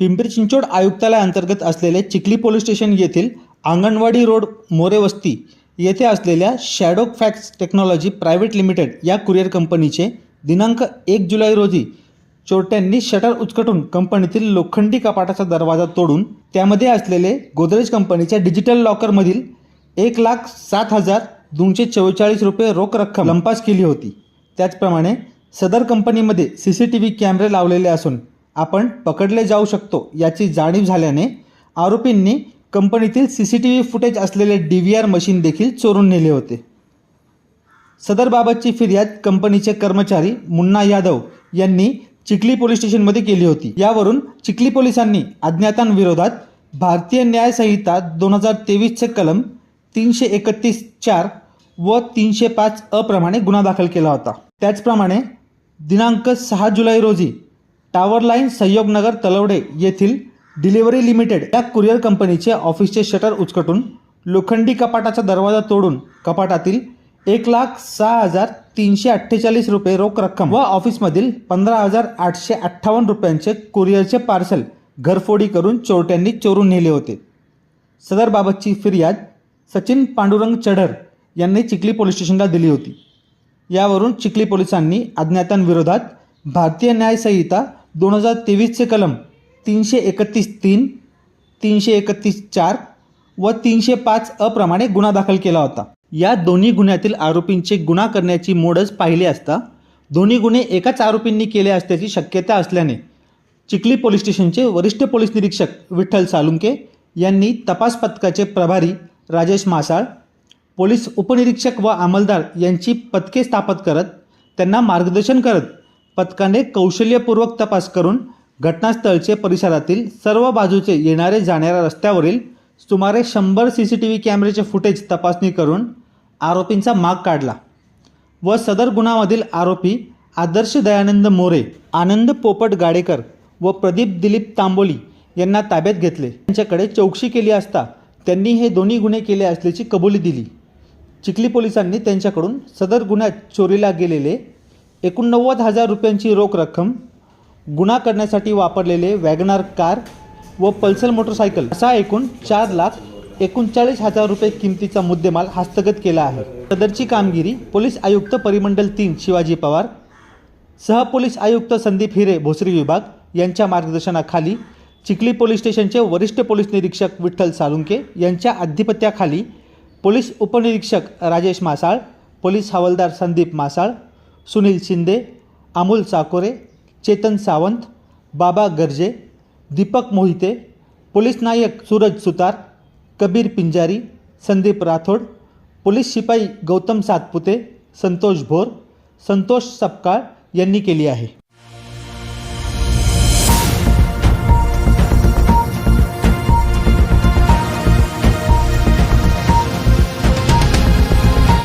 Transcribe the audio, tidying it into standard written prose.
पिंपरी चिंचवड आयुक्तालय अंतर्गत असलेले चिखली पोलीस स्टेशन येथील अंगणवाडी रोड मोरे वस्ती येथे असलेल्या shadow fax technology private limited या कुरिअर कंपनीचे दिनांक 1 जुलै रोजी चोरट्यांनी शटर उचकटून कंपनीतील लोखंडी कपाटाचा दरवाजा तोडून त्यामध्ये असलेले गोदरेज कंपनीच्या डिजिटल लॉकरमधील 1,07,244 रुपये रोख रक्कम लंपास केली होती। त्याचप्रमाणे सदर कंपनीमध्ये CCTV कॅमेरे लावलेले असून आपण पकडले जाऊ शकतो याची जाणीव झाल्याने आरोपींनी कंपनीतील CCTV फुटेज असलेले DVR मशीन देखील चोरून नेले होते। सदरबाबतची फिर्याद कंपनीचे कर्मचारी मुन्ना यादव यांनी चिखली पोलीस स्टेशनमध्ये केली होती। यावरून चिखली पोलिसांनी अज्ञातांविरोधात भारतीय न्याय संहिता 2023 चे कलम 331(4) व 305 अ प्रमाणे गुन्हा दाखल केला होता। त्याचप्रमाणे दिनांक 6 जुलै रोजी टावर लाईन सहयोगनगर तलवडे येथील डिलिव्हरी लिमिटेड या कुरिअर कंपनीचे ऑफिसचे शटर उचकटून लोखंडी कपाटाचा दरवाजा तोडून कपाटातील 1,06,348 रुपये रोख रक्कम व ऑफिसमधील 15,858 रुपयांचे कुरिअरचे पार्सल घरफोडी करून चोरट्यांनी चोरून नेले होते। सदरबाबतची फिर्याद सचिन पांडुरंग चढर यांनी चिखली पोलीस स्टेशनला दिली होती। यावरून चिखली पोलिसांनी अज्ञातांविरोधात भारतीय न्याय संहिता 2023 चे कलम 331(3), 331(4) व 305 अ प्रमाणे गुन्हा दाखल केला होता। या दोन्ही गुन्ह्यातील आरोपींचे गुन्हा करण्याची मोडच पाहिली असता दोन्ही गुन्हे एकाच आरोपींनी केले असल्याची शक्यता असल्याने चिखली पोलीस स्टेशनचे वरिष्ठ पोलीस निरीक्षक विठ्ठल साळुंके यांनी तपास पथकाचे प्रभारी राजेश मासाळ, पोलीस उपनिरीक्षक व अंमलदार यांची पथके स्थापित करत त्यांना मार्गदर्शन करत पथकाने कौशल्यपूर्वक तपास करून घटनास्थळचे परिसरातील सर्व बाजूचे येणारे जाणाऱ्या रस्त्यावरील सुमारे 100 CCTV कॅमेरेचे फुटेज तपासणी करून आरोपींचा माग काढला व सदर गुन्ह्यामधील आरोपी आदर्श दयानंद मोरे, आनंद पोपट गाडेकर व प्रदीप दिलीप तांबोली यांना ताब्यात घेतले। त्यांच्याकडे चौकशी केली असता त्यांनी हे दोन्ही गुन्हे केले असल्याची कबुली दिली। चिखली पोलिसांनी त्यांच्याकडून सदर गुन्ह्यात चोरीला गेलेले 89,000 रुपयांची रोख रक्कम, गुन्हा करण्यासाठी वापरलेले वॅगनार कार व पल्सर मोटरसायकल असा एकूण 4,39,000 रुपये किमतीचा मुद्देमाल हस्तगत केला आहे। सदरची कामगिरी पोलीस आयुक्त परिमंडल 3 शिवाजी पवार, सहपोलीस आयुक्त संदीप हिरे भोसरी विभाग यांच्या मार्गदर्शनाखाली चिखली पोलीस स्टेशनचे वरिष्ठ पोलीस निरीक्षक विठ्ठल साळुंके यांच्या अधिपत्याखाली पोलीस उपनिरीक्षक राजेश मासाळ, पोलीस हवालदार संदीप मासाळ, सुनील शिंदे, अमोल साकोरे, चेतन सावंत, बाबा गर्जे, दीपक मोहिते, पोलीस नायक सूरज सुतार, कबीर पिंजारी, संदीप राठोड, पोलीस शिपाई गौतम सातपुते, संतोष भोर, संतोष सपकाळ यांनी केली आहे।